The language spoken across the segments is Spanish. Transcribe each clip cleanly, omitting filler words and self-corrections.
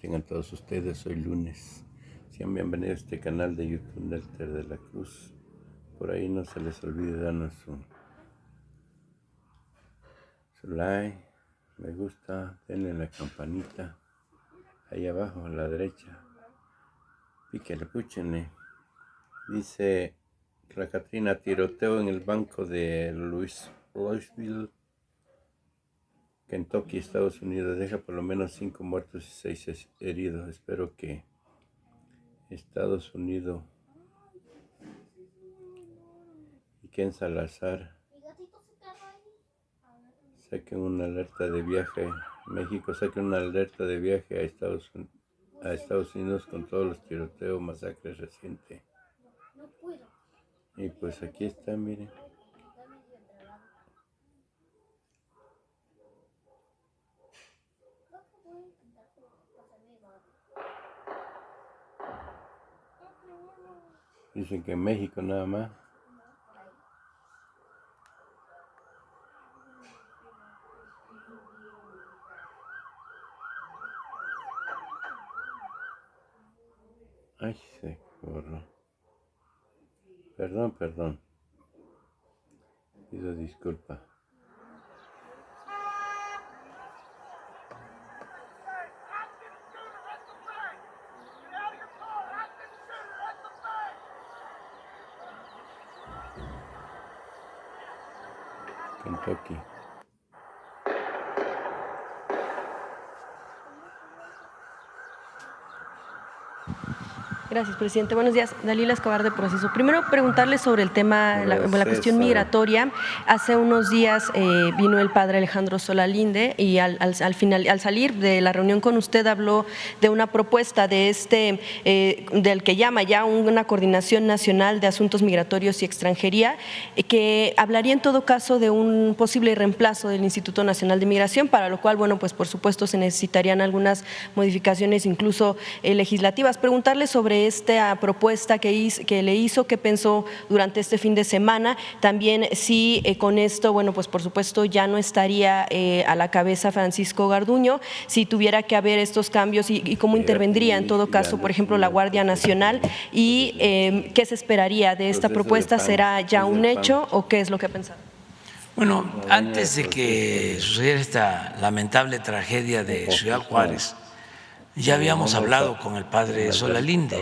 tengan todos ustedes hoy lunes. Sean bienvenidos a este canal de YouTube Nelter de la Cruz. Por ahí no se les olvide darnos su like, me gusta, denle la campanita ahí abajo a la derecha. Píquenle, púchenle. Dice la Catrina: tiroteo en el banco de Louisville, Kentucky, Estados Unidos, deja por lo menos 5 muertos y 6 heridos. Espero que Estados Unidos y Ken Salazar saquen una alerta de viaje. México saque una alerta de viaje a Estados Unidos con todos los tiroteos, masacres recientes. Y pues aquí está, miren. Dicen que en México nada más. Ay, se corro. Perdón. Pido disculpa. Kentucky. Gracias, presidente. Buenos días. Dalila Escobar de Proceso. Primero, preguntarle sobre el tema, la cuestión migratoria. Hace unos días vino el padre Alejandro Solalinde y al salir de la reunión con usted habló de una propuesta de del que llama ya una coordinación nacional de asuntos migratorios y extranjería, que hablaría en todo caso de un posible reemplazo del Instituto Nacional de Migración, para lo cual, bueno, pues por supuesto se necesitarían algunas modificaciones, incluso legislativas. Preguntarle sobre esta propuesta que le hizo, qué pensó durante este fin de semana, también si con esto, bueno, pues por supuesto ya no estaría a la cabeza Francisco Garduño, si tuviera que haber estos cambios y cómo intervendría en todo caso, por ejemplo, la Guardia Nacional, y qué se esperaría de esta propuesta. ¿Será ya un hecho o qué es lo que ha pensado? Bueno, antes de que sucediera esta lamentable tragedia de Ciudad Juárez, ya habíamos hablado con el padre Solalinde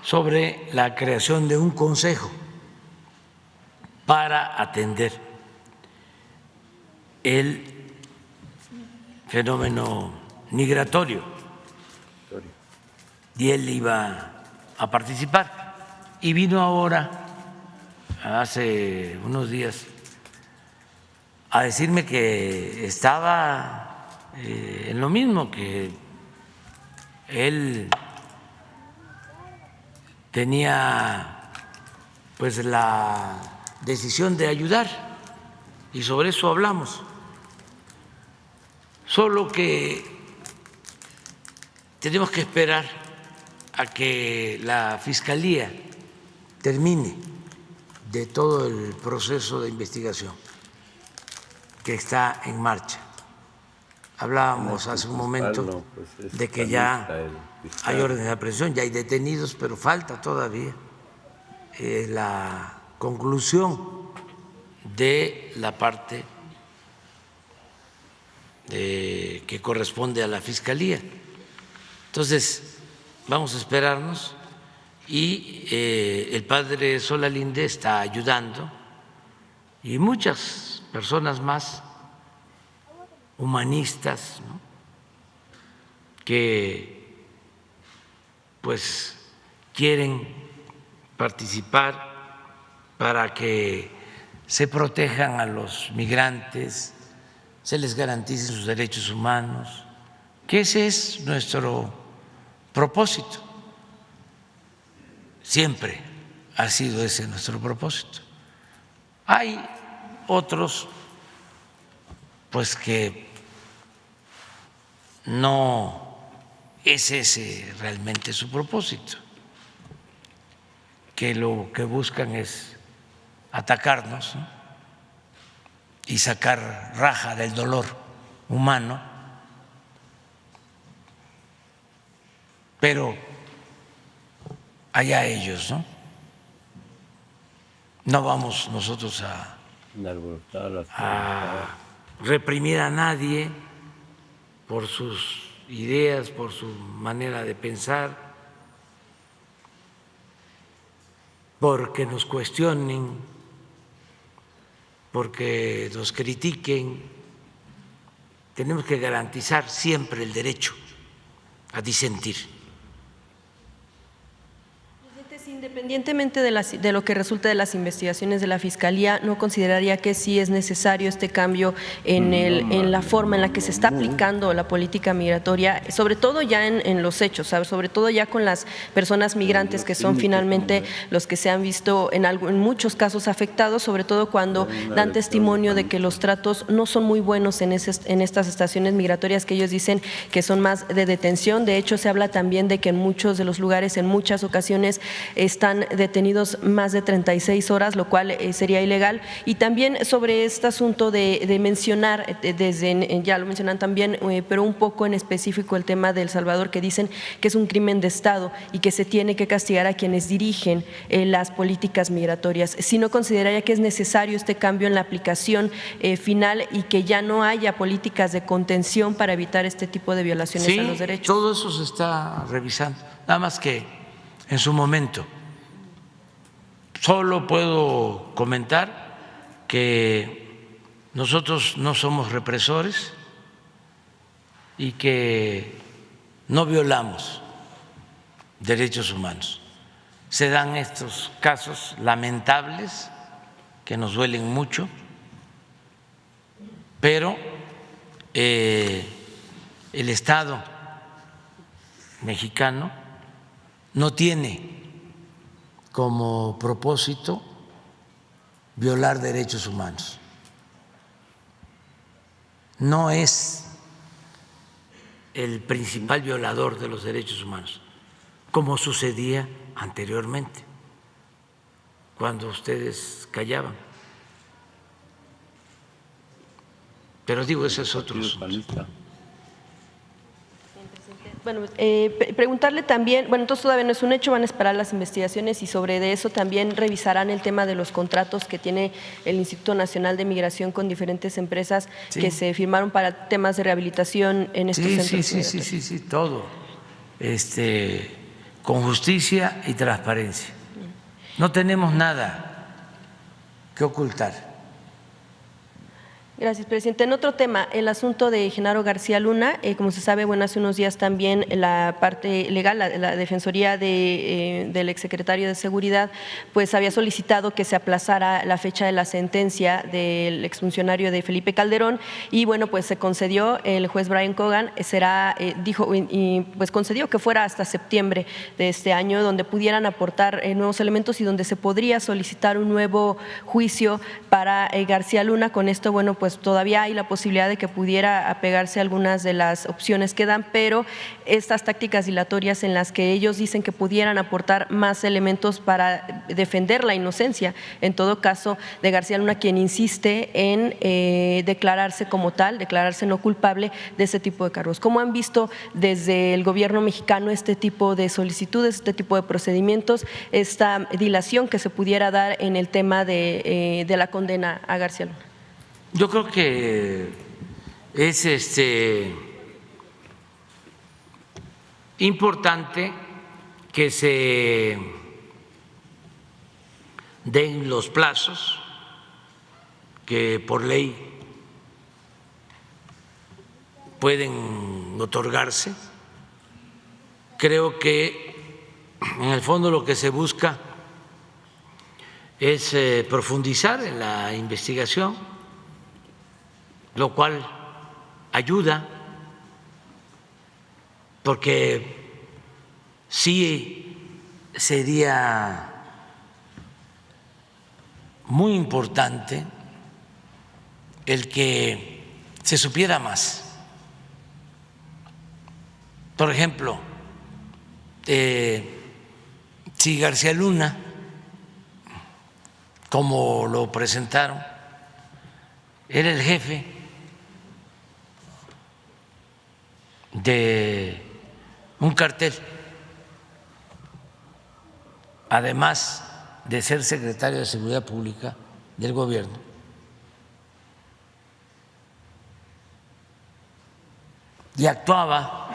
sobre la creación de un consejo para atender el fenómeno migratorio, y él iba a participar. Y vino ahora, hace unos días, a decirme que estaba en lo mismo, que él tenía pues la decisión de ayudar, y sobre eso hablamos. Solo que tenemos que esperar a que la Fiscalía termine de todo el proceso de investigación que está en marcha. Hablábamos hace un momento de que ya hay órdenes de aprehensión, ya hay detenidos, pero falta todavía la conclusión de la parte que corresponde a la Fiscalía. Entonces, vamos a esperarnos, y el padre Solalinde está ayudando, y muchas personas más humanistas, ¿no?, que pues quieren participar para que se protejan a los migrantes, se les garanticen sus derechos humanos, que ese es nuestro propósito. Siempre ha sido ese nuestro propósito. Hay otros pues que no es ese realmente su propósito, que lo que buscan es atacarnos, ¿no?, y sacar raja del dolor humano, pero allá ellos, ¿no? No vamos nosotros a reprimir a nadie por sus ideas, por su manera de pensar, porque nos cuestionen, porque nos critiquen. Tenemos que garantizar siempre el derecho a disentir. Independientemente de lo que resulte de las investigaciones de la Fiscalía, ¿no consideraría que sí es necesario este cambio en la forma en la que se está aplicando la política migratoria, sobre todo ya en los hechos, ¿sabes? Sobre todo ya con las personas migrantes que son finalmente los que se han visto en muchos casos afectados, sobre todo cuando dan testimonio de que los tratos no son muy buenos en estas estaciones migratorias que ellos dicen que son más de detención? De hecho, se habla también de que en muchos de los lugares, en muchas ocasiones, están detenidos más de 36 horas, lo cual sería ilegal. Y también sobre este asunto de mencionar, ya lo mencionan también, pero un poco en específico el tema de El Salvador, que dicen que es un crimen de Estado y que se tiene que castigar a quienes dirigen las políticas migratorias. ¿Si no consideraría que es necesario este cambio en la aplicación final y que ya no haya políticas de contención para evitar este tipo de violaciones a los derechos? Todo eso se está revisando, nada más que en su momento. Solo puedo comentar que nosotros no somos represores y que no violamos derechos humanos. Se dan estos casos lamentables que nos duelen mucho, pero el Estado mexicano no tiene como propósito violar derechos humanos. No es el principal violador de los derechos humanos, como sucedía anteriormente, cuando ustedes callaban. Pero digo, ese es otro asunto. Bueno, preguntarle también, bueno, entonces todavía no es un hecho, van a esperar las investigaciones y sobre de eso también revisarán el tema de los contratos que tiene el Instituto Nacional de Migración con diferentes empresas que se firmaron para temas de rehabilitación en estos centros. Sí, todo, con justicia y transparencia. No tenemos nada que ocultar. Gracias, presidente. En otro tema, el asunto de Genaro García Luna, como se sabe, bueno, hace unos días también la parte legal, la Defensoría del exsecretario de Seguridad, pues había solicitado que se aplazara la fecha de la sentencia del exfuncionario de Felipe Calderón y bueno, pues se concedió, el juez Brian Cogan pues concedió que fuera hasta septiembre de este año, donde pudieran aportar nuevos elementos y donde se podría solicitar un nuevo juicio para García Luna. Con esto, bueno, pues todavía hay la posibilidad de que pudiera apegarse a algunas de las opciones que dan, pero estas tácticas dilatorias en las que ellos dicen que pudieran aportar más elementos para defender la inocencia, en todo caso, de García Luna, quien insiste en declararse como tal, declararse no culpable de ese tipo de cargos. ¿Cómo han visto desde el gobierno mexicano este tipo de solicitudes, este tipo de procedimientos, esta dilación que se pudiera dar en el tema de la condena a García Luna? Yo creo que es importante que se den los plazos que por ley pueden otorgarse. Creo que en el fondo lo que se busca es profundizar en la investigación, lo cual ayuda, porque sí sería muy importante el que se supiera más. Por ejemplo, si García Luna, como lo presentaron, era el jefe de un cartel además de ser secretario de Seguridad Pública del gobierno, y actuaba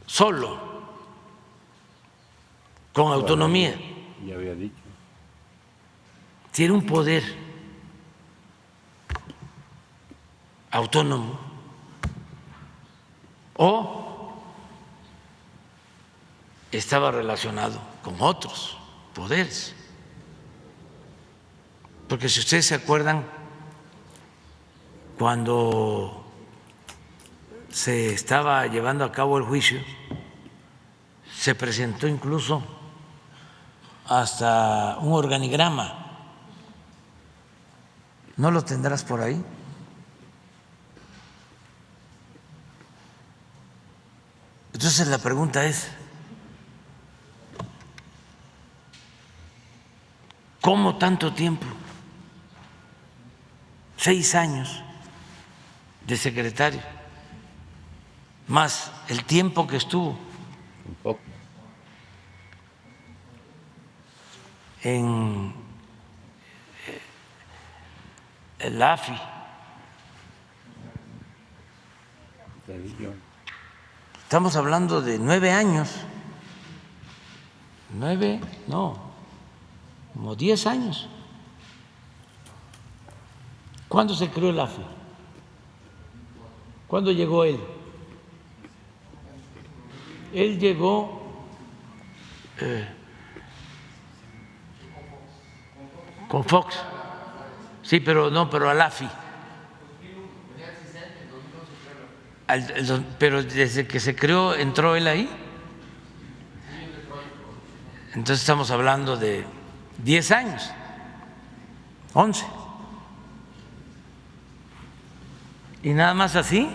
solo, con autonomía. Ya había dicho. Tiene un poder autónomo o estaba relacionado con otros poderes. Porque si ustedes se acuerdan, cuando se estaba llevando a cabo el juicio, se presentó incluso hasta un organigrama. ¿No lo tendrás por ahí? Entonces la pregunta es, ¿cómo tanto tiempo? 6 años de secretario, más el tiempo que estuvo Un poco. en el AFI. Te digo. Estamos hablando de 9 años. 9, no, como 10 años. ¿Cuándo se creó el AFI? ¿Cuándo llegó él? Él llegó con Fox. Sí, pero no, pero al AFI. Pero desde que se creó, ¿entró él ahí? Entonces estamos hablando de 10 años, 11. ¿Y nada más así?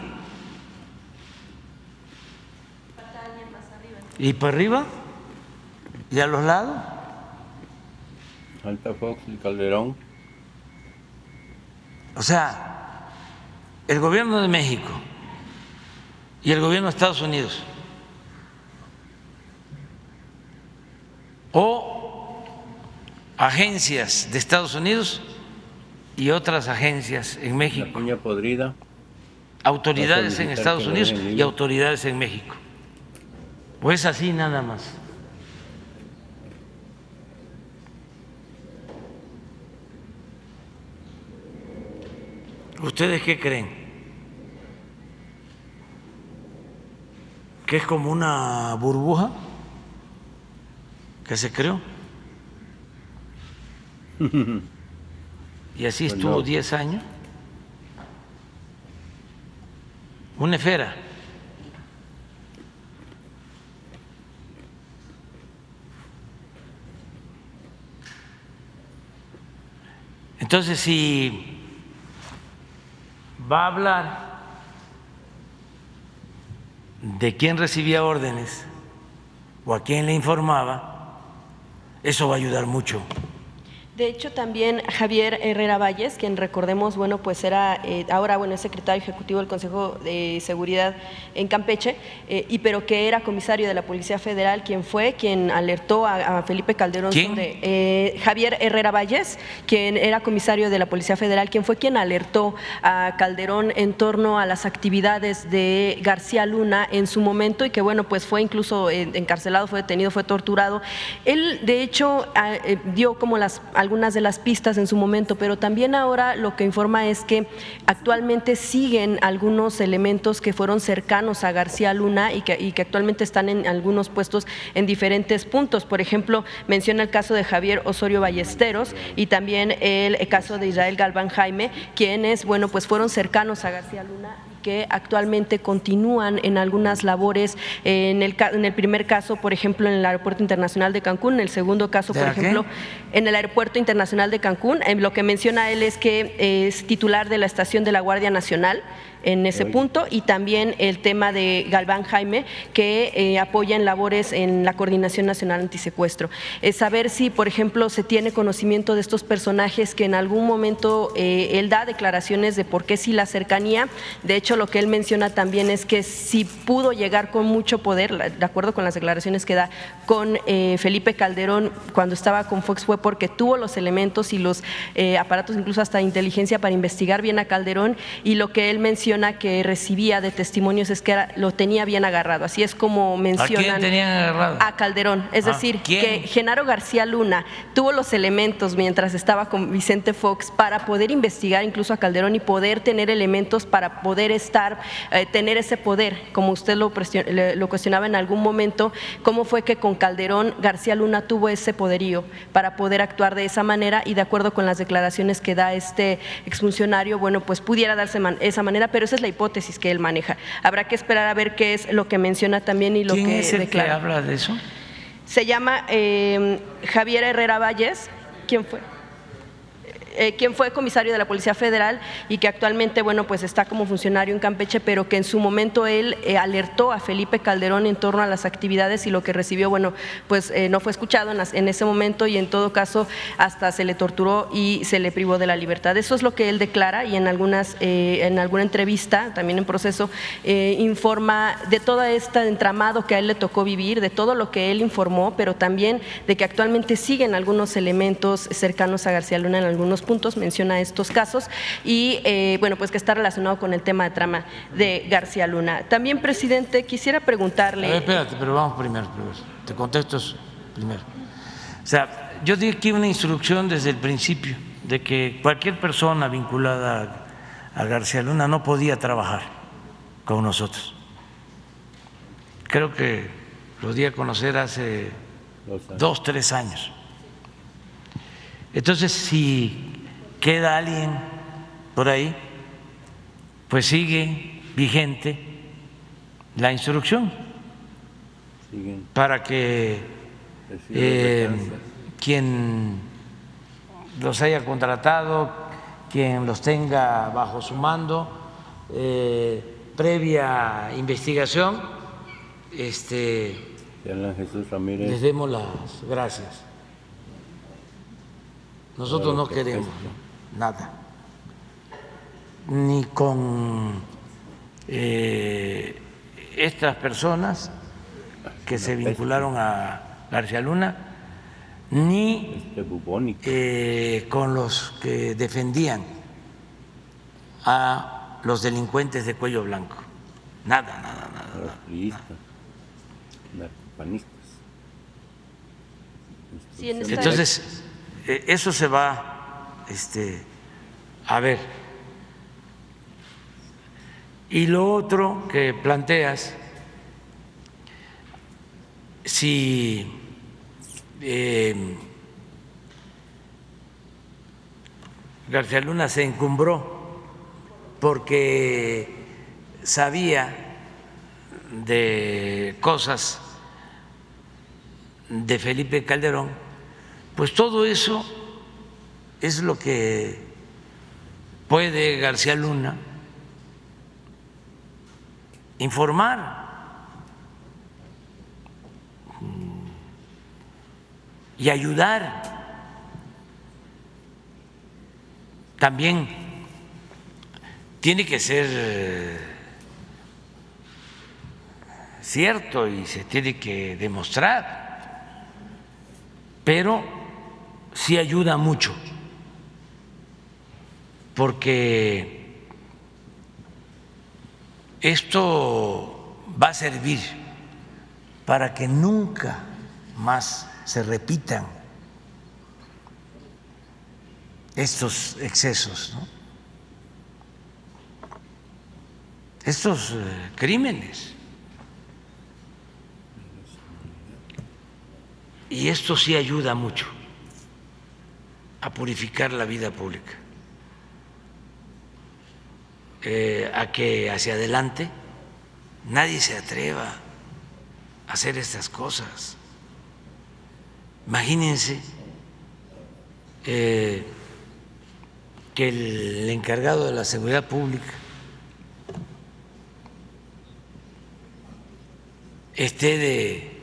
¿Y para arriba? ¿Y a los lados? Alta Fox y Calderón. O sea, el gobierno de México y el gobierno de Estados Unidos o agencias de Estados Unidos y otras agencias en La México, cuña podrida. autoridades en solicitar Estados que lo Unidos dejen y libre. autoridades en México. Pues así nada más. ¿Ustedes qué creen? ¿Que es como una burbuja que se creó? Y así Pues estuvo no. 10 años. Una esfera. Entonces, si va a hablar de quién recibía órdenes o a quién le informaba, eso va a ayudar mucho. De hecho, también Javier Herrera Valles, quien recordemos, bueno, pues era ahora, bueno, es secretario ejecutivo del Consejo de Seguridad en Campeche, pero que era comisario de la Policía Federal, quien alertó a Felipe Calderón. ¿Quién? Sobre Javier Herrera Valles, quien era comisario de la Policía Federal, quien fue quien alertó a Calderón en torno a las actividades de García Luna en su momento y que, bueno, pues fue incluso encarcelado, fue detenido, fue torturado. Él, de hecho, dio como algunas de las pistas en su momento, pero también ahora lo que informa es que actualmente siguen algunos elementos que fueron cercanos a García Luna y que actualmente están en algunos puestos en diferentes puntos. Por ejemplo, menciona el caso de Javier Osorio Ballesteros y también el caso de Israel Galván Jaime, quienes, bueno, pues fueron cercanos a García Luna, que actualmente continúan en algunas labores, en el primer caso, por ejemplo, en el Aeropuerto Internacional de Cancún, en el segundo caso, por ejemplo, en el Aeropuerto Internacional de Cancún. Lo que menciona él es que es titular de la estación de la Guardia Nacional, en ese punto, y también el tema de Galván Jaime, que apoya en labores en la Coordinación Nacional Antisecuestro. Saber si, por ejemplo, se tiene conocimiento de estos personajes que en algún momento él da declaraciones de por qué sí la cercanía. De hecho, lo que él menciona también es que si pudo llegar con mucho poder, de acuerdo con las declaraciones que da, con Felipe Calderón cuando estaba con Fox, fue porque tuvo los elementos y los aparatos, incluso hasta inteligencia, para investigar bien a Calderón, y lo que él menciona que recibía de testimonios es que lo tenía bien agarrado. Así es como mencionan. ¿A quién tenían agarrado? A Calderón. Es decir, ¿quién? Que Genaro García Luna tuvo los elementos mientras estaba con Vicente Fox para poder investigar incluso a Calderón y poder tener elementos para poder tener ese poder, como usted lo cuestionaba en algún momento. ¿Cómo fue que con Calderón García Luna tuvo ese poderío para poder actuar de esa manera? Y de acuerdo con las declaraciones que da este exfuncionario, bueno, pues pudiera darse esa manera, pero esa es la hipótesis que él maneja. Habrá que esperar a ver qué es lo que menciona también y lo ¿Quién que es el declara. que habla de eso? Se llama Javier Herrera Valles. ¿Quién fue? Quien fue comisario de la Policía Federal y que actualmente, bueno, pues está como funcionario en Campeche, pero que en su momento él alertó a Felipe Calderón en torno a las actividades, y lo que recibió, bueno, pues no fue escuchado en ese momento, y en todo caso hasta se le torturó y se le privó de la libertad. Eso es lo que él declara, y en alguna entrevista, también en proceso, informa de todo este entramado que a él le tocó vivir, de todo lo que él informó, pero también de que actualmente siguen algunos elementos cercanos a García Luna en algunos puntos, menciona estos casos, y bueno, pues que está relacionado con el tema de trama de García Luna. También, presidente, quisiera preguntarle… A ver, espérate, pero vamos primero, te contesto primero. O sea, yo di aquí una instrucción desde el principio de que cualquier persona vinculada a García Luna no podía trabajar con nosotros. Creo que lo di a conocer hace 2, 3 años. Entonces, si queda alguien por ahí, pues sigue vigente la instrucción para que quien los haya contratado, quien los tenga bajo su mando, previa investigación, Jesús Ramírez, les demos las gracias. Nosotros no queremos nada, ni con estas personas que se vincularon a García Luna, ni con los que defendían a los delincuentes de cuello blanco. Nada, nada, nada. Entonces, eso se va a ver. Y lo otro que planteas, si García Luna se encumbró porque sabía de cosas de Felipe Calderón, pues todo eso es lo que puede García Luna informar y ayudar. También tiene que ser cierto y se tiene que demostrar, pero sí ayuda mucho, porque esto va a servir para que nunca más se repitan estos excesos, ¿no? Estos crímenes. Y esto sí ayuda mucho a purificar la vida pública, a que hacia adelante nadie se atreva a hacer estas cosas. Imagínense que el encargado de la seguridad pública esté de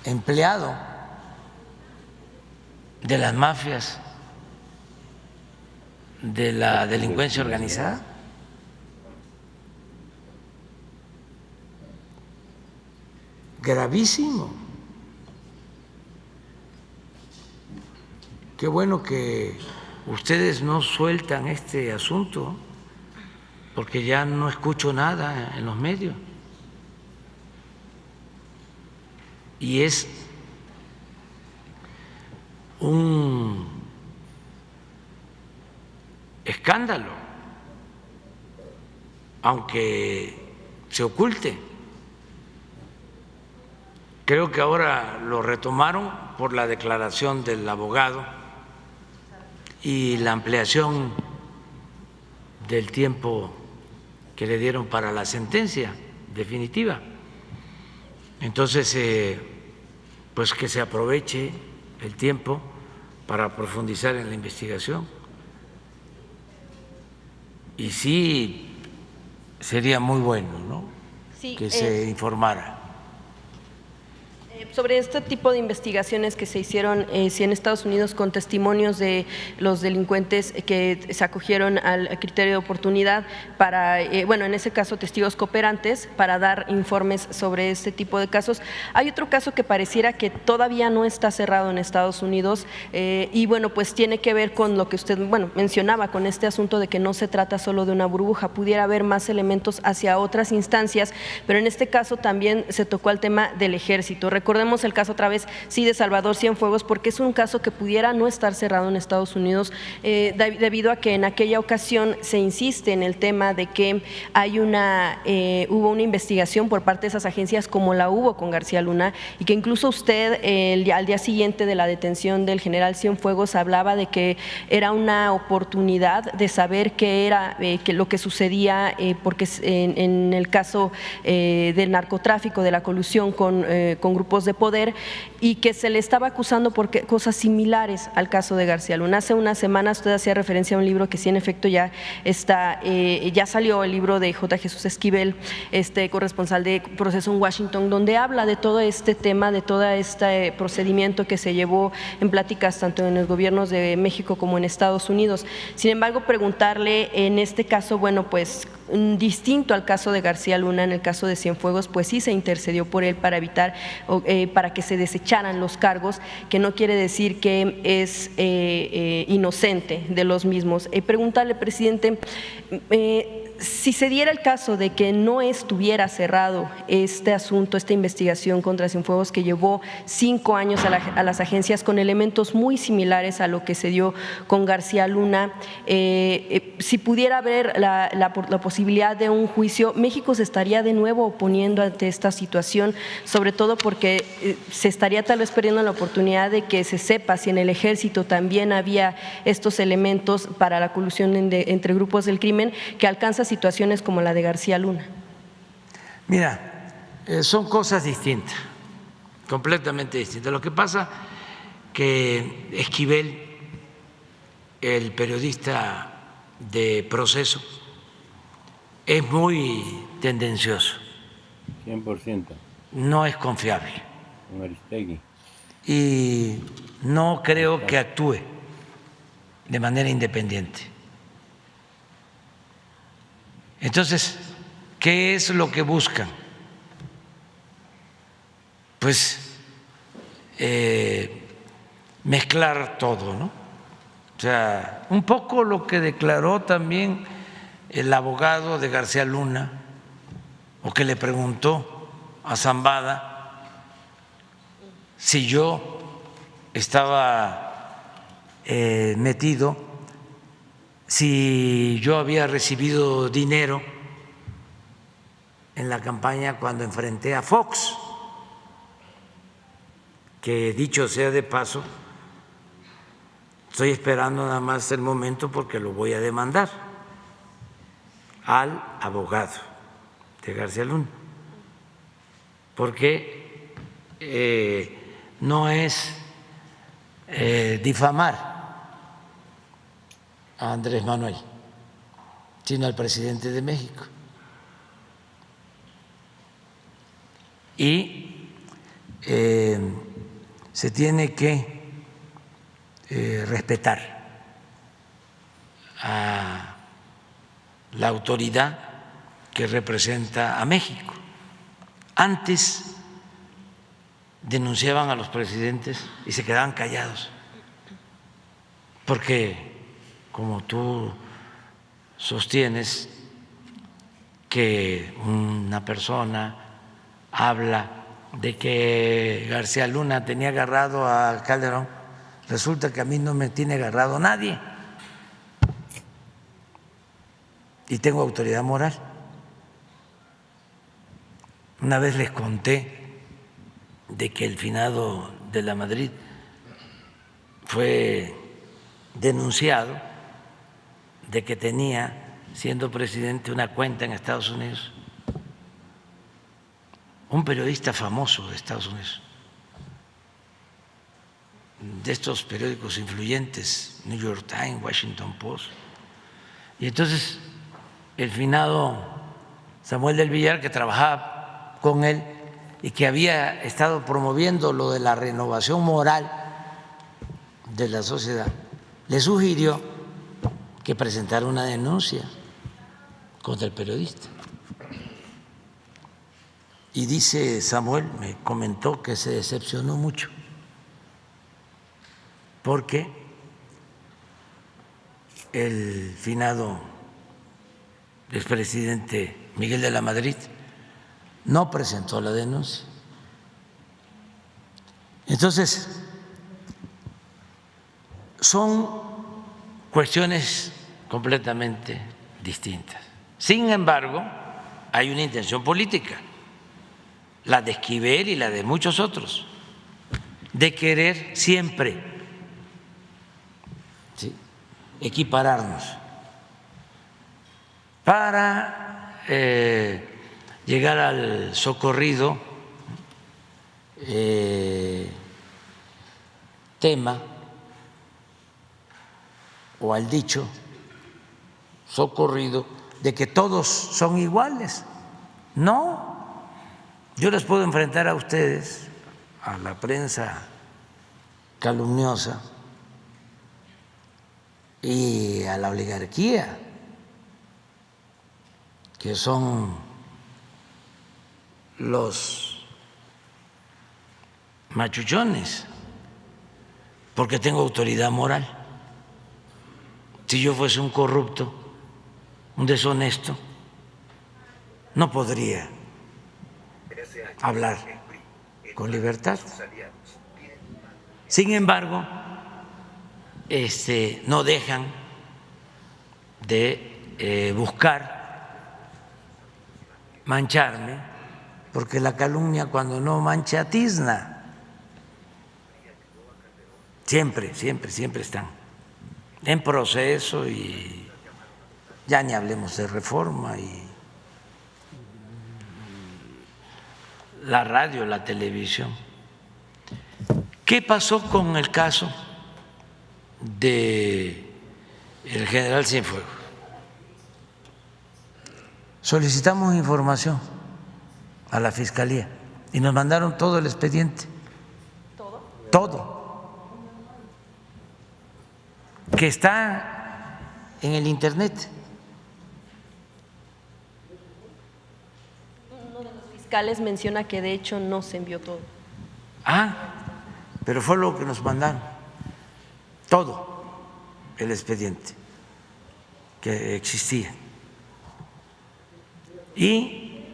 empleado de las mafias, de la delincuencia organizada. Gravísimo. Qué bueno que ustedes no sueltan este asunto, porque ya no escucho nada en los medios. Y es un escándalo, aunque se oculte. Creo que ahora lo retomaron por la declaración del abogado y la ampliación del tiempo que le dieron para la sentencia definitiva. Entonces, pues que se aproveche el tiempo para profundizar en la investigación. Y sí, sería muy bueno, ¿no? Sí, que se informara. Sobre este tipo de investigaciones que se hicieron sí, en Estados Unidos con testimonios de los delincuentes que se acogieron al criterio de oportunidad para, bueno, en ese caso testigos cooperantes para dar informes sobre este tipo de casos. Hay otro caso que pareciera que todavía no está cerrado en Estados Unidos y bueno, pues tiene que ver con lo que usted, bueno, mencionaba, con este asunto de que no se trata solo de una burbuja, pudiera haber más elementos hacia otras instancias, pero en este caso también se tocó el tema del ejército. Recordemos el caso otra vez, sí, de Salvador Cienfuegos, porque es un caso que pudiera no estar cerrado en Estados Unidos debido a que en aquella ocasión se insiste en el tema de que hay hubo una investigación por parte de esas agencias como la hubo con García Luna y que incluso usted al día siguiente de la detención del general Cienfuegos hablaba de que era una oportunidad de saber qué era lo que sucedía porque en el caso del narcotráfico, de la colusión con grupos de poder y que se le estaba acusando por cosas similares al caso de García Luna. Hace unas semanas usted hacía referencia a un libro que sí en efecto ya está, ya salió el libro de J. Jesús Esquivel, corresponsal de Proceso en Washington, donde habla de todo este tema, de todo este procedimiento que se llevó en pláticas tanto en los gobiernos de México como en Estados Unidos. Sin embargo, preguntarle en este caso, bueno, pues distinto al caso de García Luna, en el caso de Cienfuegos, pues sí se intercedió por él para evitar, para que se desecharan los cargos, que no quiere decir que es inocente de los mismos. Preguntarle, presidente, si se diera el caso de que no estuviera cerrado este asunto, esta investigación contra Cienfuegos que llevó 5 años a las agencias con elementos muy similares a lo que se dio con García Luna, si pudiera haber la posibilidad de un juicio, México se estaría de nuevo oponiendo ante esta situación, sobre todo porque se estaría tal vez perdiendo la oportunidad de que se sepa si en el ejército también había estos elementos para la colusión entre grupos del crimen que alcanza situaciones como la de García Luna. Mira, son cosas distintas, completamente distintas. Lo que pasa que Esquivel, el periodista de Proceso, es muy tendencioso. 100%. No es confiable. Con Aristegui. Y no creo que actúe de manera independiente. Entonces, ¿qué es lo que buscan? Pues mezclar todo, ¿no? O sea, un poco lo que declaró también el abogado de García Luna, o que le preguntó a Zambada si yo estaba metido, si yo había recibido dinero en la campaña cuando enfrenté a Fox, que dicho sea de paso, estoy esperando nada más el momento porque lo voy a demandar al abogado de García Luna, porque no es difamar a Andrés Manuel, sino al presidente de México. se tiene que respetar a la autoridad que representa a México. Antes denunciaban a los presidentes y se quedaban callados, porque como tú sostienes que una persona habla de que García Luna tenía agarrado a Calderón, resulta que a mí no me tiene agarrado nadie y tengo autoridad moral. Una vez les conté de que el finado de la Madrid fue denunciado de que tenía, siendo presidente, una cuenta en Estados Unidos, un periodista famoso de Estados Unidos, de estos periódicos influyentes, New York Times, Washington Post. Y entonces el finado Samuel del Villar, que trabajaba con él y que había estado promoviendo lo de la renovación moral de la sociedad, le sugirió que presentara una denuncia contra el periodista. Y dice Samuel, me comentó que se decepcionó mucho porque el finado expresidente Miguel de la Madrid no presentó la denuncia. Entonces, son cuestiones completamente distintas. Sin embargo, hay una intención política, la de Esquivel y la de muchos otros, de querer siempre, ¿sí?, equipararnos para llegar al socorrido tema o al dicho socorrido de que todos son iguales. No, yo les puedo enfrentar a ustedes, a la prensa calumniosa y a la oligarquía, que son los machuchones, porque tengo autoridad moral. Si yo fuese un corrupto, un deshonesto, no podría hablar con libertad. Sin embargo, no dejan de buscar mancharme, porque la calumnia cuando no mancha tizna. Siempre, siempre, siempre están en proceso, y ya ni hablemos de reforma y la radio, la televisión. ¿Qué pasó con el caso del general Cienfuegos? Solicitamos información a la Fiscalía y nos mandaron todo el expediente. ¿Todo? Todo. Que está en el internet. Uno de los fiscales menciona que de hecho no se envió todo. Pero fue lo que nos mandaron, todo el expediente que existía. Y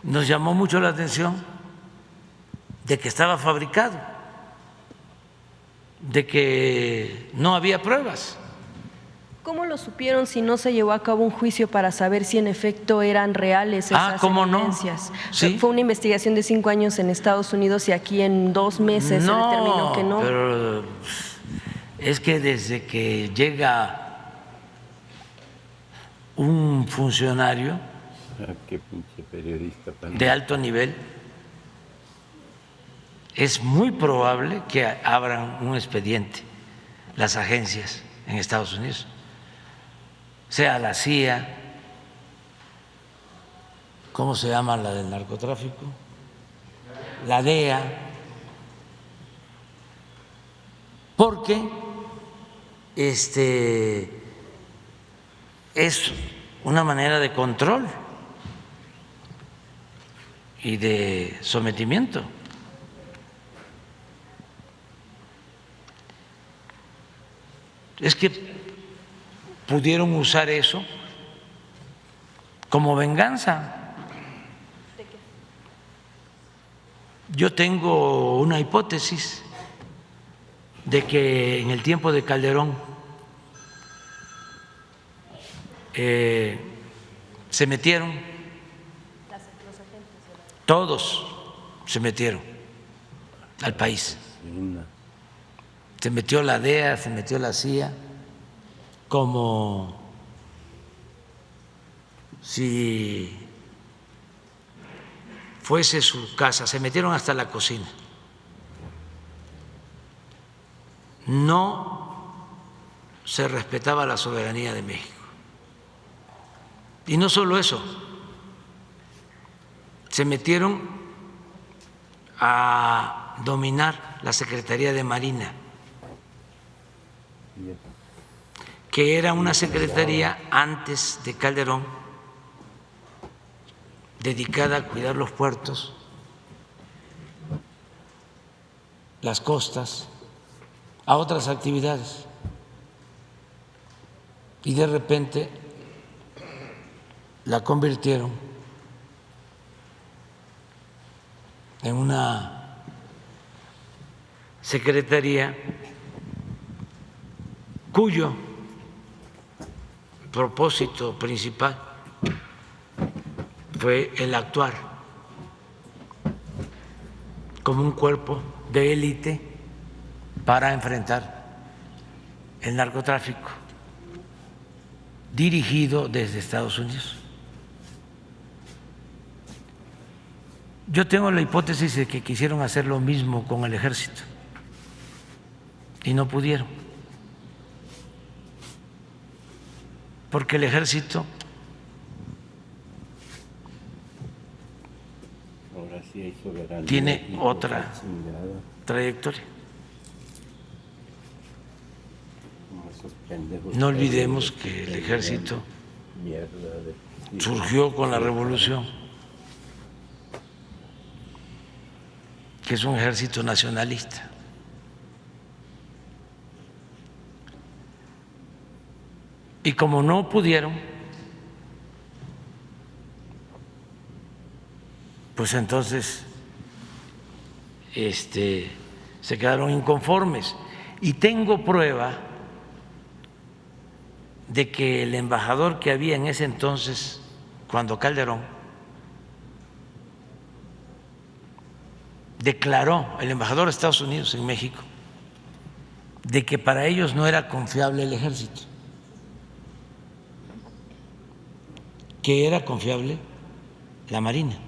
nos llamó mucho la atención de que estaba fabricado, de que no había pruebas. ¿Cómo lo supieron si no se llevó a cabo un juicio para saber si en efecto eran reales esas ¿cómo no? evidencias? Sí. Fue una investigación de 5 años en Estados Unidos y aquí en 2 meses se determinó que no. Pero es que desde que llega un funcionario qué pinche periodista de alto nivel, es muy probable que abran un expediente las agencias en Estados Unidos, sea la CIA, ¿cómo se llama la del narcotráfico? La DEA, porque es una manera de control y de sometimiento. Es que pudieron usar eso como venganza. Yo tengo una hipótesis de que en el tiempo de Calderón se metieron, todos se metieron al país. Se metió la DEA, se metió la CIA, como si fuese su casa, se metieron hasta la cocina. No se respetaba la soberanía de México. Y no solo eso, se metieron a dominar la Secretaría de Marina, que era una secretaría antes de Calderón dedicada a cuidar los puertos, las costas, a otras actividades. Y de repente la convirtieron en una secretaría cuyo propósito principal fue el actuar como un cuerpo de élite para enfrentar el narcotráfico dirigido desde Estados Unidos. Yo tengo la hipótesis de que quisieron hacer lo mismo con el ejército y no pudieron, porque el ejército tiene otra trayectoria. No olvidemos que el ejército surgió con la revolución, que es un ejército nacionalista. Y como no pudieron, pues entonces se quedaron inconformes. Y tengo prueba de que el embajador que había en ese entonces, cuando Calderón declaró, el embajador de Estados Unidos en México, de que para ellos no era confiable el ejército, que era confiable la Marina.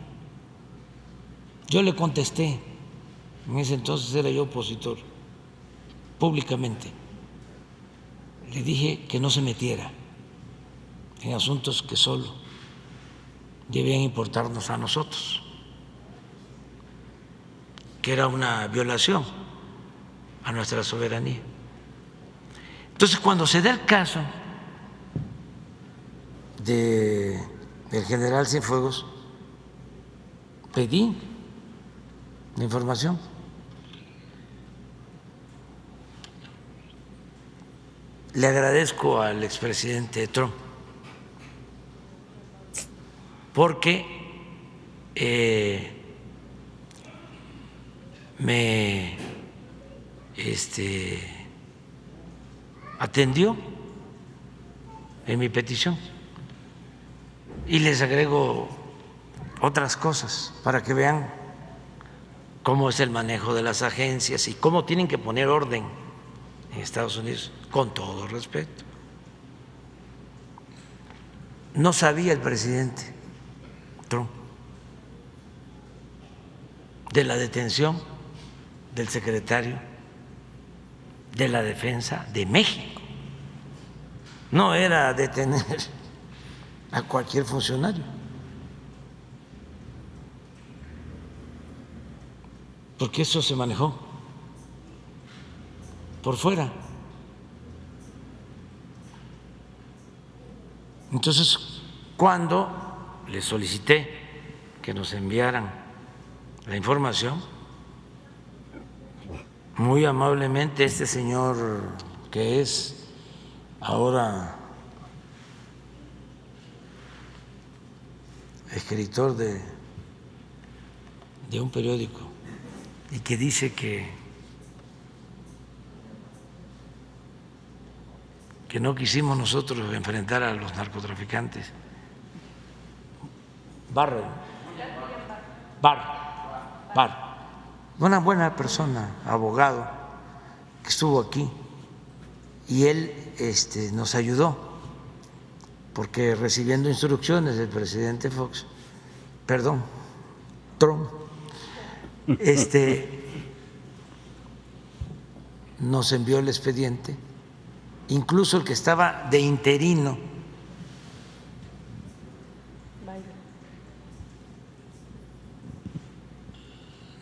Yo le contesté, en ese entonces era yo opositor, públicamente. Le dije que no se metiera en asuntos que solo debían importarnos a nosotros, que era una violación a nuestra soberanía. Entonces, cuando se da el caso del general Cienfuegos, pedí la información. Le agradezco al expresidente Trump porque me atendió en mi petición. Y les agrego otras cosas para que vean cómo es el manejo de las agencias y cómo tienen que poner orden en Estados Unidos, con todo respeto. No sabía el presidente Trump de la detención del secretario de la Defensa de México. No era detener a cualquier funcionario, porque eso se manejó por fuera. Entonces, cuando le solicité que nos enviaran la información, muy amablemente este señor, que es ahora escritor de un periódico y que dice que no quisimos nosotros enfrentar a los narcotraficantes. Barr, una buena persona, abogado, que estuvo aquí, y él nos ayudó, porque recibiendo instrucciones del presidente Trump, nos envió el expediente, incluso el que estaba de interino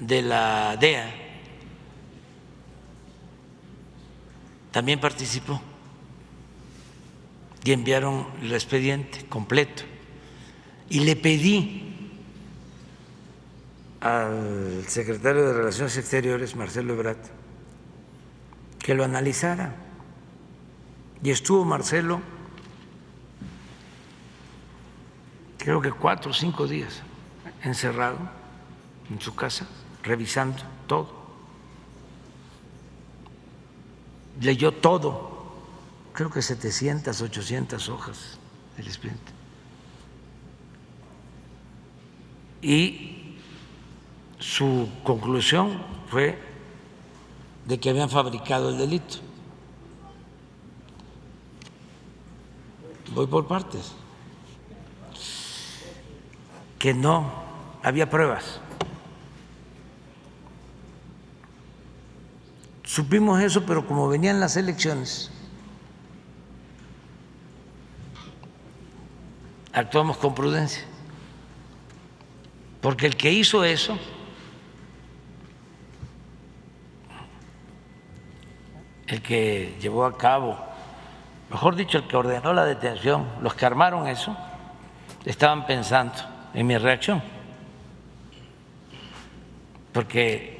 de la DEA también participó y enviaron el expediente completo. Y le pedí al secretario de Relaciones Exteriores, Marcelo Ebrard, que lo analizara. Y estuvo Marcelo, creo que 4 o 5 días encerrado en su casa, revisando todo. Leyó todo, creo que 700, 800 hojas del expediente. Y su conclusión fue de que habían fabricado el delito. Voy por partes. Que no había pruebas. Supimos eso, pero como venían las elecciones, actuamos con prudencia. Porque el que hizo eso el que llevó a cabo, mejor dicho, el que ordenó la detención, los que armaron eso, estaban pensando en mi reacción, porque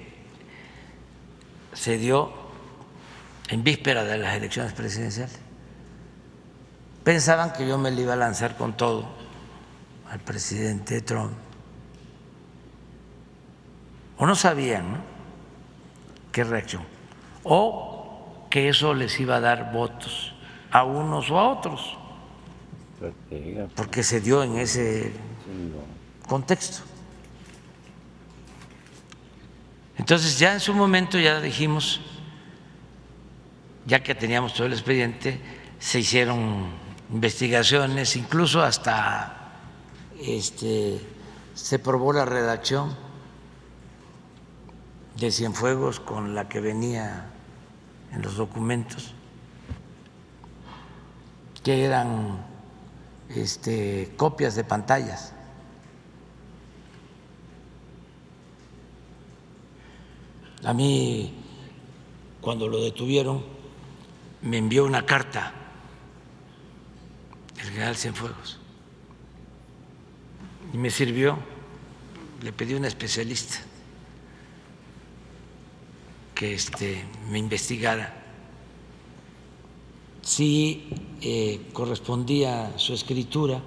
se dio en víspera de las elecciones presidenciales. Pensaban que yo me le iba a lanzar con todo al presidente Trump, o no sabían, ¿no?, qué reacción, o que eso les iba a dar votos a unos o a otros, porque se dio en ese contexto. Entonces ya en su momento ya dijimos, ya que teníamos todo el expediente, se hicieron investigaciones, incluso hasta se probó la redacción de Cienfuegos con la que venía en los documentos, que eran copias de pantallas. A mí, cuando lo detuvieron, me envió una carta el general Cienfuegos y me sirvió. Le pedí a un especialista que me investigara si correspondía su escritura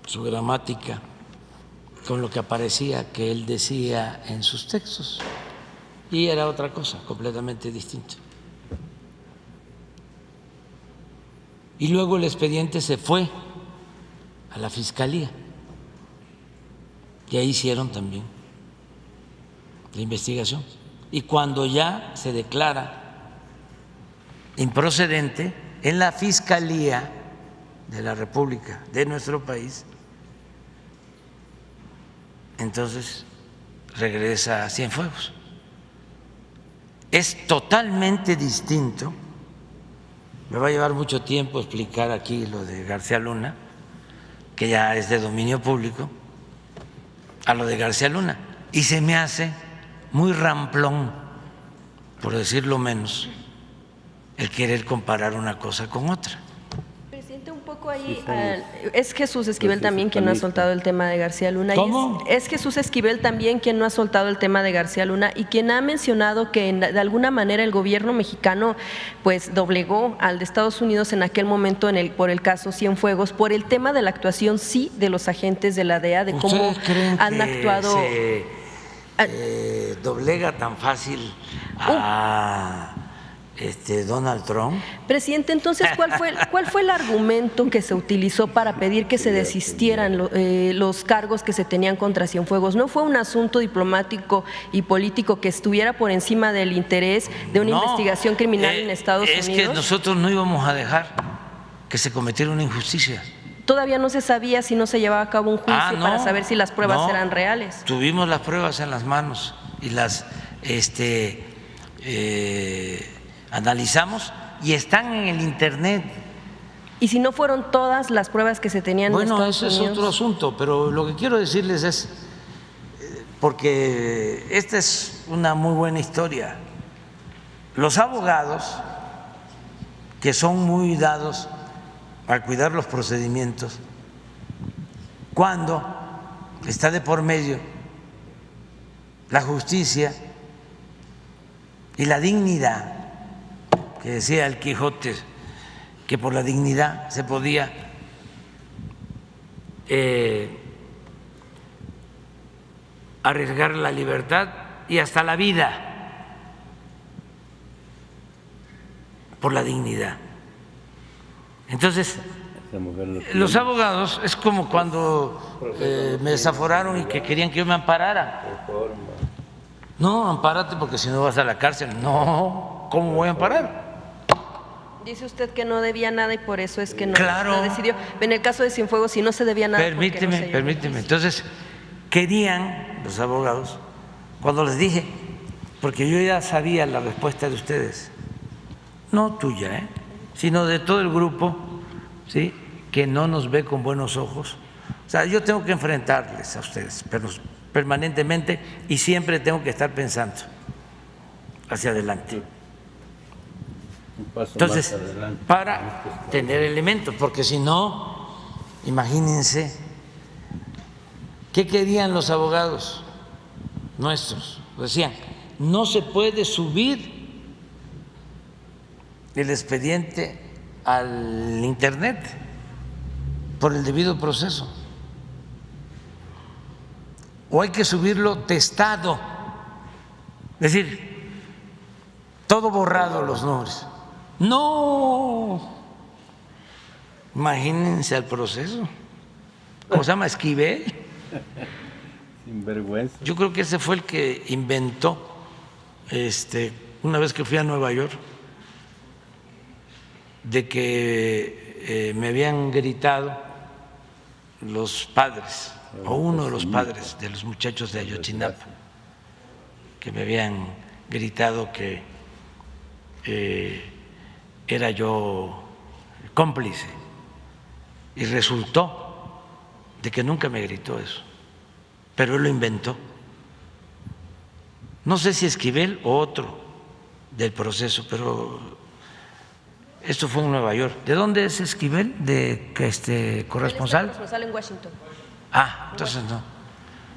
su gramática con lo que aparecía que él decía en sus textos, y era otra cosa completamente distinta. Y luego el expediente se fue a la Fiscalía y ahí hicieron también la investigación. Y cuando ya se declara improcedente en la Fiscalía de la República de nuestro país, entonces regresa a Cienfuegos. Es totalmente distinto. Me va a llevar mucho tiempo explicar aquí lo de García Luna, que ya es de dominio público, a lo de García Luna. Y se me hace muy ramplón, por decirlo menos, el querer comparar una cosa con otra. Presidente, un poco ahí, es Jesús Esquivel también quien no ha soltado el tema de García Luna. ¿Cómo? Es Jesús Esquivel también quien no ha soltado el tema de García Luna y quien ha mencionado que de alguna manera el gobierno mexicano pues doblegó al de Estados Unidos en aquel momento por el caso Cienfuegos, por el tema de la actuación sí de los agentes de la DEA, de cómo han actuado. ¿Doblega tan fácil a Donald Trump? Presidente, entonces, ¿cuál fue el argumento que se utilizó para pedir que se desistieran los cargos que se tenían contra Cienfuegos? ¿No fue un asunto diplomático y político que estuviera por encima del interés de una investigación criminal en Estados Unidos? Es que nosotros no íbamos a dejar que se cometiera una injusticia. Todavía no se sabía si no se llevaba a cabo un juicio para saber si las pruebas eran reales. Tuvimos las pruebas en las manos y las analizamos y están en el internet. ¿Y si no fueron todas las pruebas que se tenían en Estados Unidos? Bueno, ese es otro asunto, pero lo que quiero decirles es, porque esta es una muy buena historia, los abogados que son muy dados a cuidar los procedimientos, cuando está de por medio la justicia y la dignidad, que decía el Quijote, que por la dignidad se podía arriesgar la libertad y hasta la vida por la dignidad. Entonces, los abogados es como cuando me desaforaron y que querían que yo me amparara. No, ampárate porque si no vas a la cárcel. No, ¿cómo voy a amparar? Dice usted que no debía nada y por eso es que no, claro, no decidió. En el caso de Cienfuegos, si no se debía nada. Permíteme. Entonces, querían los abogados, cuando les dije, porque yo ya sabía la respuesta de ustedes, no tuya, sino de todo el grupo, ¿sí?, que no nos ve con buenos ojos. O sea, yo tengo que enfrentarles a ustedes permanentemente y siempre tengo que estar pensando hacia adelante. Entonces, para tener elementos, porque si no, imagínense, ¿qué querían los abogados nuestros? Decían, no se puede subir el expediente al internet por el debido proceso, o hay que subirlo testado, es decir, todo borrado los nombres. No, imagínense el proceso. ¿Cómo se llama? Esquivel. Sinvergüenza. Yo creo que ese fue el que inventó, una vez que fui a Nueva York, de que me habían gritado los padres, o uno de los padres de los muchachos de Ayotzinapa, que me habían gritado que era yo cómplice, y resultó de que nunca me gritó eso, pero él lo inventó. No sé si Esquivel o otro del proceso, pero esto fue en Nueva York. ¿De dónde es Esquivel? ¿De corresponsal? Corresponsal en Washington. Ah, entonces no.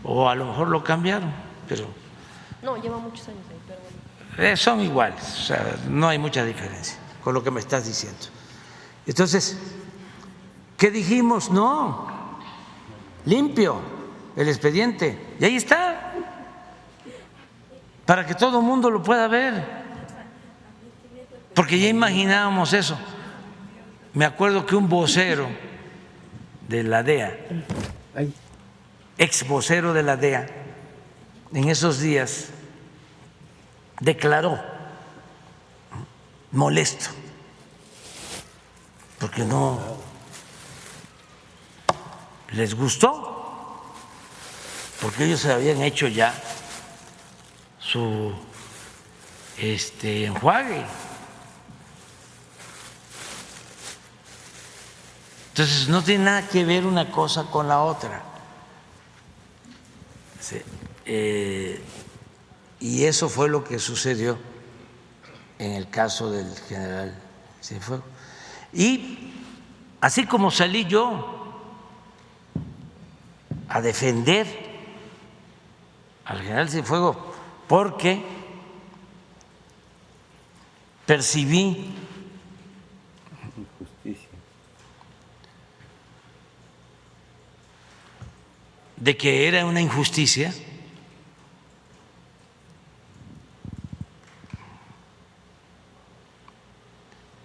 O a lo mejor lo cambiaron, pero no, lleva muchos años ahí, pero bueno. Son iguales, o sea, no hay mucha diferencia con lo que me estás diciendo. Entonces, ¿qué dijimos? No, limpio el expediente, y ahí está, para que todo el mundo lo pueda ver, porque ya imaginábamos eso. Me acuerdo que un vocero de la DEA, ex vocero de la DEA, en esos días declaró molesto porque no les gustó, porque ellos habían hecho ya su enjuague. Entonces no tiene nada que ver una cosa con la otra. Y eso fue lo que sucedió en el caso del general Cienfuegos. Y así como salí yo a defender al general Cienfuegos porque percibí Injusticia. de que era una injusticia,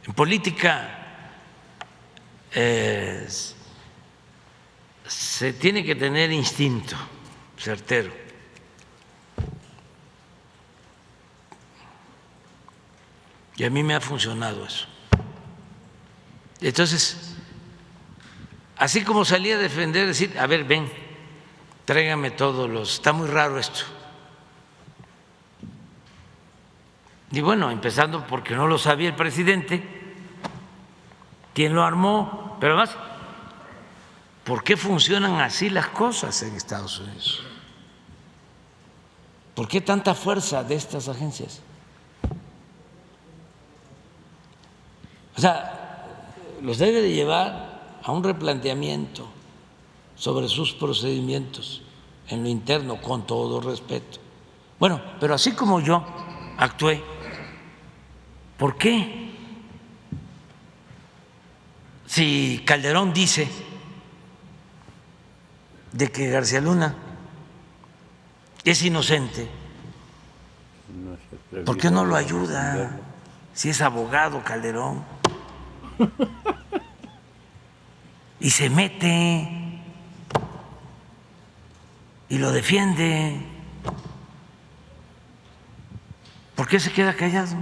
en política se tiene que tener instinto certero. Y a mí me ha funcionado eso. Entonces, así como salí a defender, decir, a ver, ven, tráigame todos los… Está muy raro esto. Y bueno, empezando porque no lo sabía el presidente, quién lo armó, pero además, ¿por qué funcionan así las cosas en Estados Unidos? ¿Por qué tanta fuerza de estas agencias? O sea, los debe de llevar a un replanteamiento sobre sus procedimientos en lo interno, con todo respeto. Bueno, pero así como yo actué, ¿por qué? Si Calderón dice de que García Luna es inocente, No se atrevió ¿por qué no lo a ayuda? defenderlo. Si es abogado Calderón y se mete y lo defiende, ¿por qué se queda callado?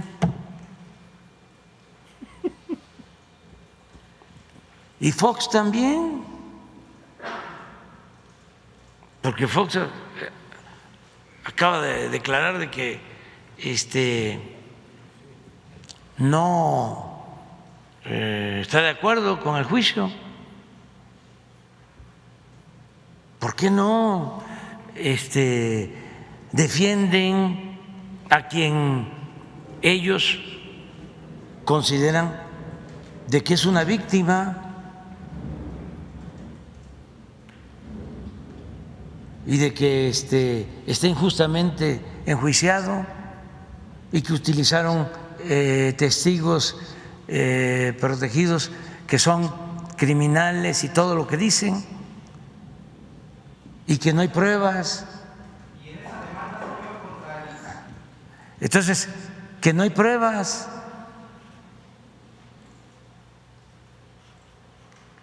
Y Fox también, porque Fox acaba de declarar de que no está de acuerdo con el juicio. ¿Por qué no defienden a quien ellos consideran de que es una víctima y de que está injustamente enjuiciado y que utilizaron testigos protegidos que son criminales y todo lo que dicen y que no hay pruebas? Entonces, que no hay pruebas.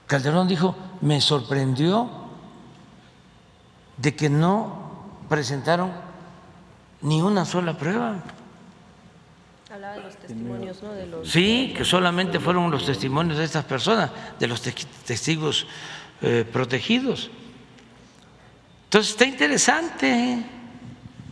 Calderón dijo, me sorprendió de que no presentaron ni una sola prueba. Hablaba de los testimonios, ¿no? De los… Sí, que solamente fueron los testimonios de estas personas, de los testigos protegidos. Entonces está interesante.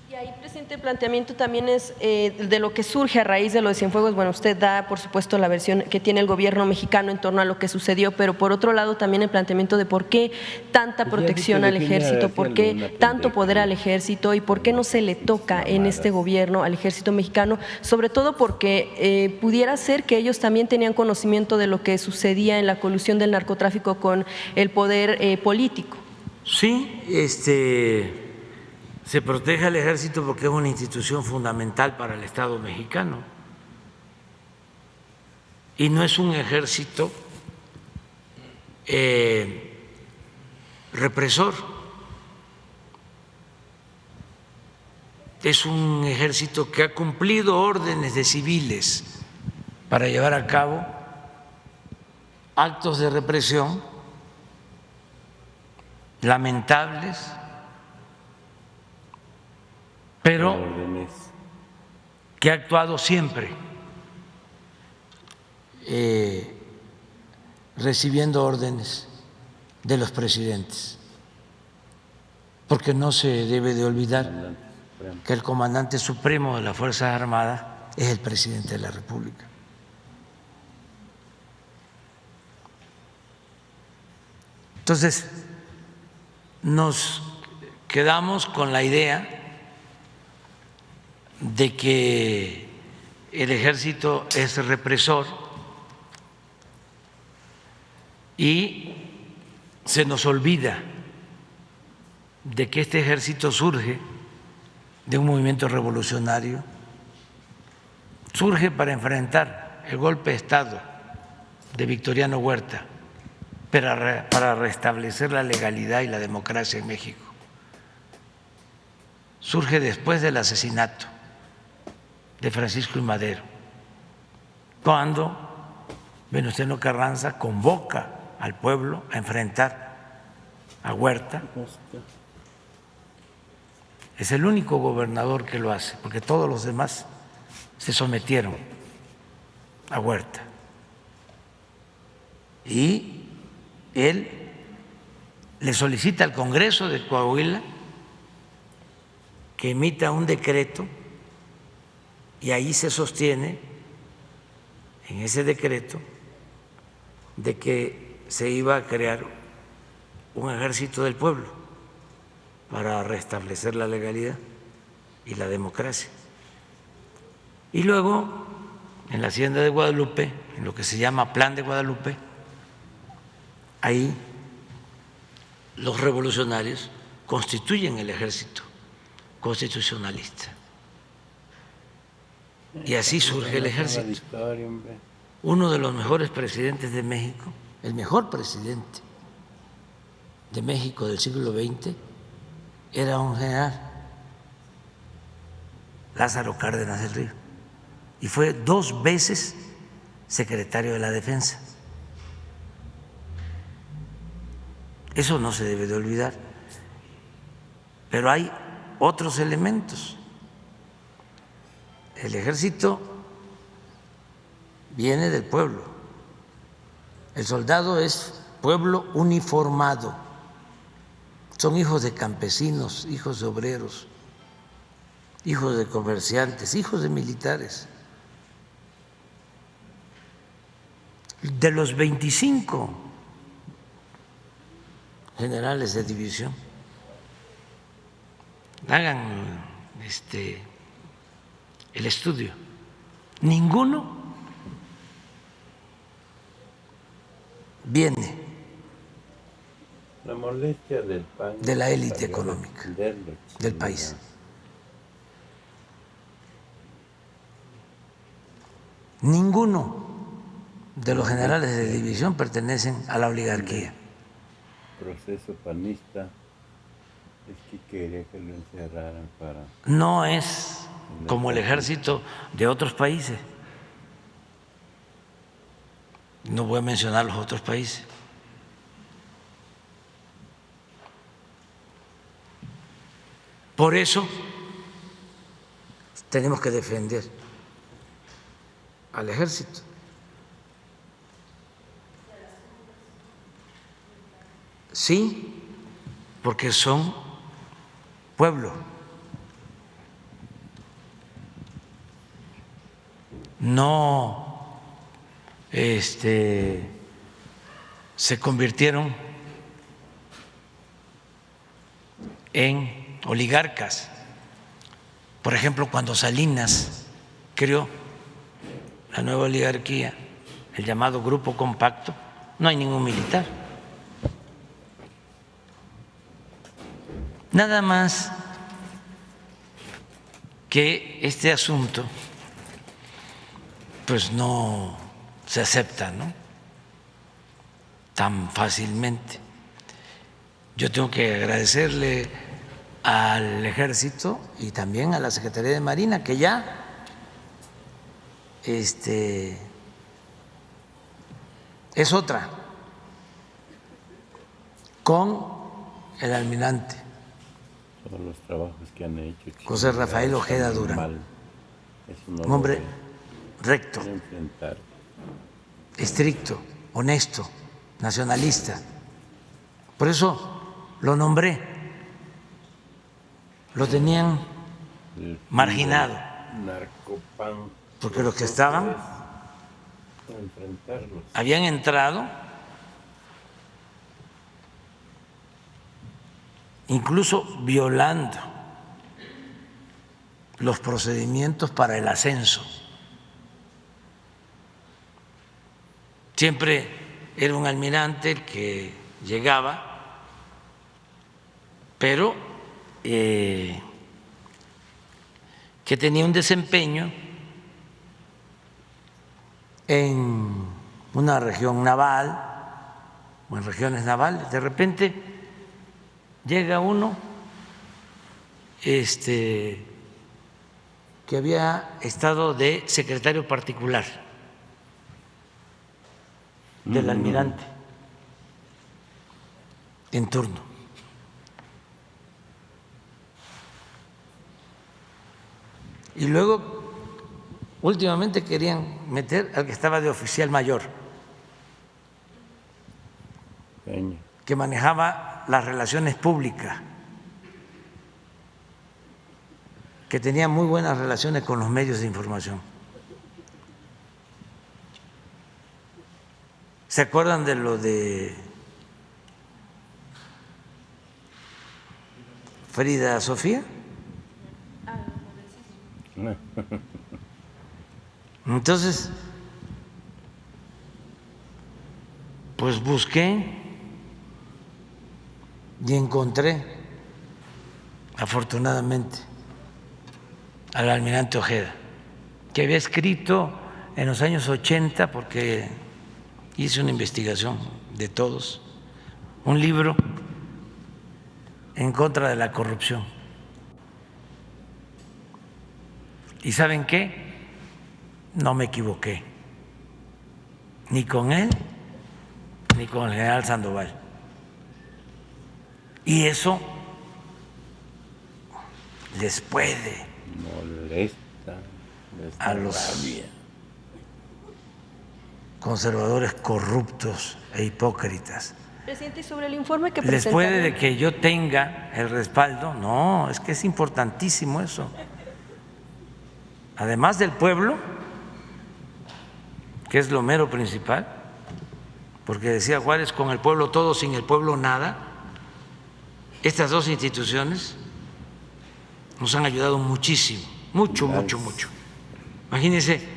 Y ahí, presidente, el planteamiento también es de lo que surge a raíz de lo de Cienfuegos. Bueno, usted da, por supuesto, la versión que tiene el gobierno mexicano en torno a lo que sucedió, pero por otro lado también el planteamiento de por qué tanta protección al ejército, por qué tanto poder al ejército y por qué no se le toca en este gobierno al ejército mexicano, sobre todo porque pudiera ser que ellos también tenían conocimiento de lo que sucedía en la colusión del narcotráfico con el poder político. Sí, se protege al ejército porque es una institución fundamental para el Estado mexicano y no es un ejército represor, es un ejército que ha cumplido órdenes de civiles para llevar a cabo actos de represión lamentables, pero que ha actuado siempre recibiendo órdenes de los presidentes, porque no se debe de olvidar que el comandante supremo de las Fuerzas Armadas es el presidente de la República. Entonces, nos quedamos con la idea de que el ejército es represor y se nos olvida de que este ejército surge de un movimiento revolucionario, surge para enfrentar el golpe de Estado de Victoriano Huerta, para restablecer la legalidad y la democracia en México. Surge después del asesinato de Francisco I. Madero, cuando Venustiano Carranza convoca al pueblo a enfrentar a Huerta. Es el único gobernador que lo hace, porque todos los demás se sometieron a Huerta. Y él le solicita al Congreso de Coahuila que emita un decreto, y ahí se sostiene, en ese decreto, de que se iba a crear un ejército del pueblo para restablecer la legalidad y la democracia. Y luego, en la Hacienda de Guadalupe, en lo que se llama Plan de Guadalupe, ahí los revolucionarios constituyen el ejército constitucionalista. Y así surge el ejército. Uno de los mejores presidentes de México, el mejor presidente de México del siglo XX, era un general, Lázaro Cárdenas del Río, y fue 2 veces secretario de la Defensa. Eso no se debe de olvidar. Pero hay otros elementos. El ejército viene del pueblo. El soldado es pueblo uniformado. Son hijos de campesinos, hijos de obreros, hijos de comerciantes, hijos de militares. De los 25 generales de división, hagan el estudio, ninguno viene la molestia del PAN, de la élite económica del país. Ninguno de los generales de división pertenecen a la oligarquía. Proceso panista es que quería que lo encerraran para... No es como el ejército de otros países. No voy a mencionar los otros países. Por eso tenemos que defender al ejército. Sí, porque son pueblo. No se convirtieron en oligarcas. Por ejemplo, cuando Salinas creó la nueva oligarquía, el llamado Grupo Compacto, no hay ningún militar. Nada más que este asunto pues no se acepta, ¿no?, tan fácilmente. Yo tengo que agradecerle al Ejército y también a la Secretaría de Marina, que ya es otra, con el almirante Todos los trabajos que han hecho. José Rafael Ojeda Durán, un hombre recto, estricto, honesto, nacionalista. Por eso lo nombré. Lo tenían marginado, porque los que estaban habían entrado incluso violando los procedimientos para el ascenso. Siempre era un almirante el que llegaba, pero que tenía un desempeño en una región naval o en regiones navales. De repente llega uno que había estado de secretario particular del almirante en turno. Y luego, últimamente querían meter al que estaba de oficial mayor, que manejaba las relaciones públicas, que tenía muy buenas relaciones con los medios de información. ¿Se acuerdan de lo de Frida Sofía? Entonces, pues busqué y encontré, afortunadamente, al almirante Ojeda, que había escrito en los años 80, porque hice una investigación de todos, un libro en contra de la corrupción. ¿Y saben qué? No me equivoqué, ni con él, ni con el general Sandoval. Y eso les puede molesta a los conservadores corruptos e hipócritas. Presidente, sobre el informe que Les puede de que yo tenga el respaldo. No, es que es importantísimo eso. Además del pueblo, que es lo mero principal, porque decía Juárez, con el pueblo todo, sin el pueblo nada. Estas dos instituciones nos han ayudado muchísimo, mucho. Imagínense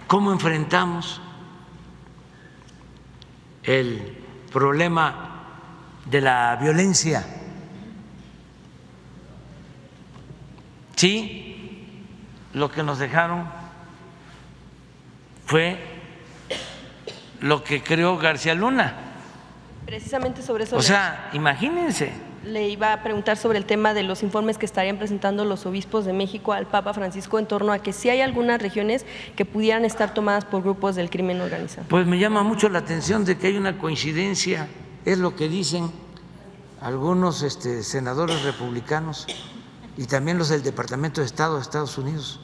cómo enfrentamos el problema de la violencia. Sí, lo que nos dejaron fue lo que creó García Luna. Precisamente sobre eso. O sea, imagínense. Le iba a preguntar sobre el tema de los informes que estarían presentando los obispos de México al Papa Francisco en torno a que sí hay algunas regiones que pudieran estar tomadas por grupos del crimen organizado. Pues me llama mucho la atención de que hay una coincidencia, es lo que dicen algunos senadores republicanos y también los del Departamento de Estado de Estados Unidos.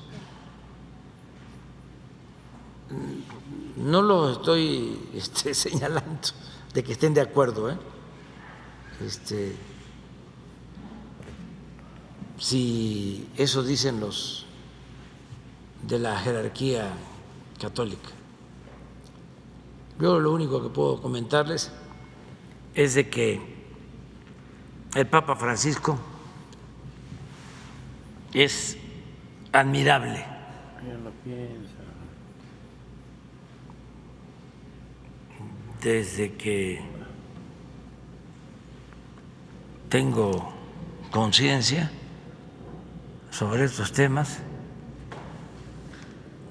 No lo estoy señalando de que estén de acuerdo, si eso dicen los de la jerarquía católica. Yo lo único que puedo comentarles es de que el Papa Francisco es admirable. Yo no pienso. Desde que tengo conciencia sobre estos temas,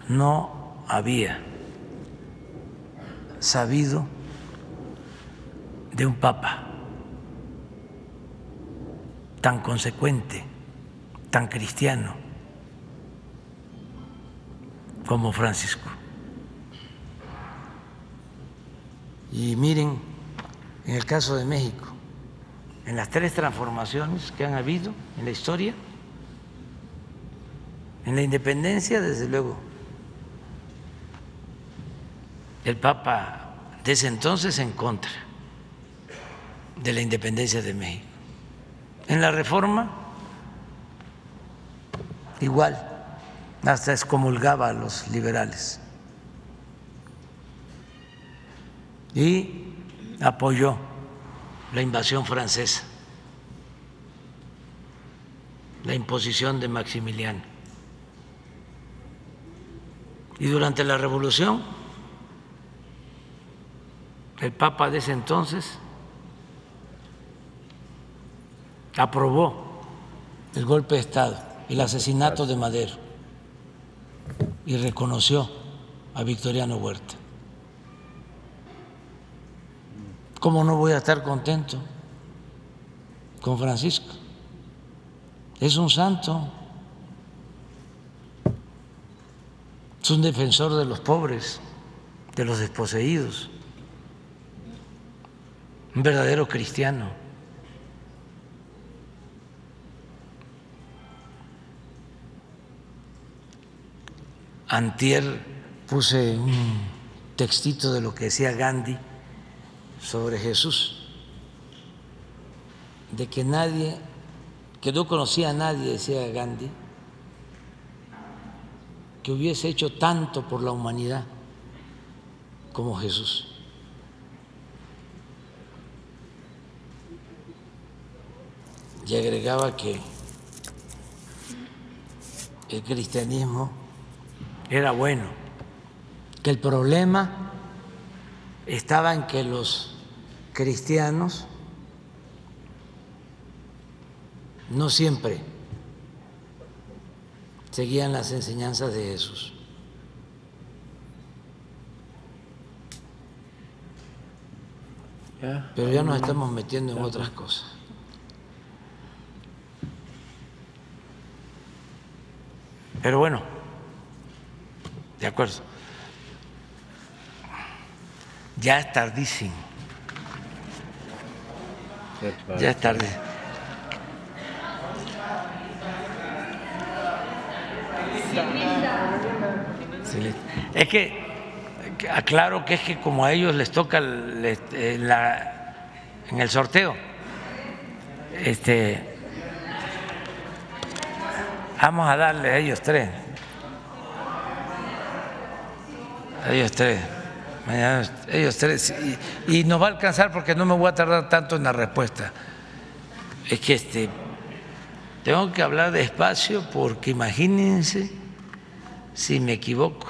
no había sabido de un papa tan consecuente, tan cristiano como Francisco. Y miren, en el caso de México, en las 3 transformaciones que han habido en la historia, en la independencia, desde luego, el Papa de ese entonces en contra de la independencia de México. En la Reforma, igual, hasta excomulgaba a los liberales y apoyó la invasión francesa. la imposición de Maximiliano. Y durante la Revolución, el Papa de ese entonces aprobó el golpe de Estado, el asesinato de Madero, y reconoció a Victoriano Huerta. ¿Cómo no voy a estar contento con Francisco? Es un santo, es un defensor de los pobres, de los desposeídos, un verdadero cristiano. Antier puse un textito de lo que decía Gandhi sobre Jesús, de que nadie, que no conocía a nadie, decía Gandhi, que hubiese hecho tanto por la humanidad como Jesús. Y agregaba que el cristianismo era bueno, que el problema estaba en que los cristianos no siempre seguían las enseñanzas de Jesús. Pero ya nos estamos metiendo en otras cosas. Pero bueno, de acuerdo. Ya es tardísimo. Ya es tarde. Sí. Es que aclaro que es que como a ellos les toca en el sorteo, vamos a darle a ellos tres. A ellos tres. Mañana ellos tres. Y nos va a alcanzar porque no me voy a tardar tanto en la respuesta. Es que tengo que hablar despacio porque imagínense si me equivoco.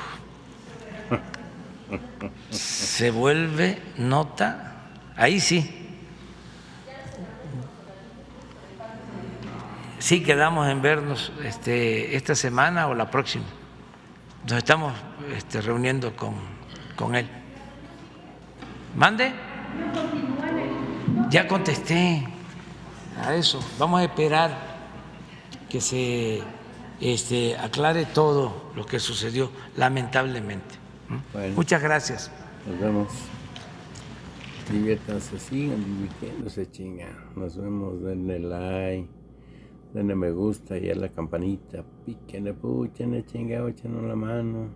Se vuelve nota, ahí sí. Sí quedamos en vernos esta semana o la próxima. Nos estamos reuniendo con él. ¿Mande? Ya contesté a eso. Vamos a esperar que se aclare todo lo que sucedió, lamentablemente. Bueno, muchas gracias. Nos vemos. Diviértanse, sigan divirtiéndose, chinga. Nos vemos, denle like, denle me gusta y a la campanita. Píquenle, púchenle, chinga, échenos la mano.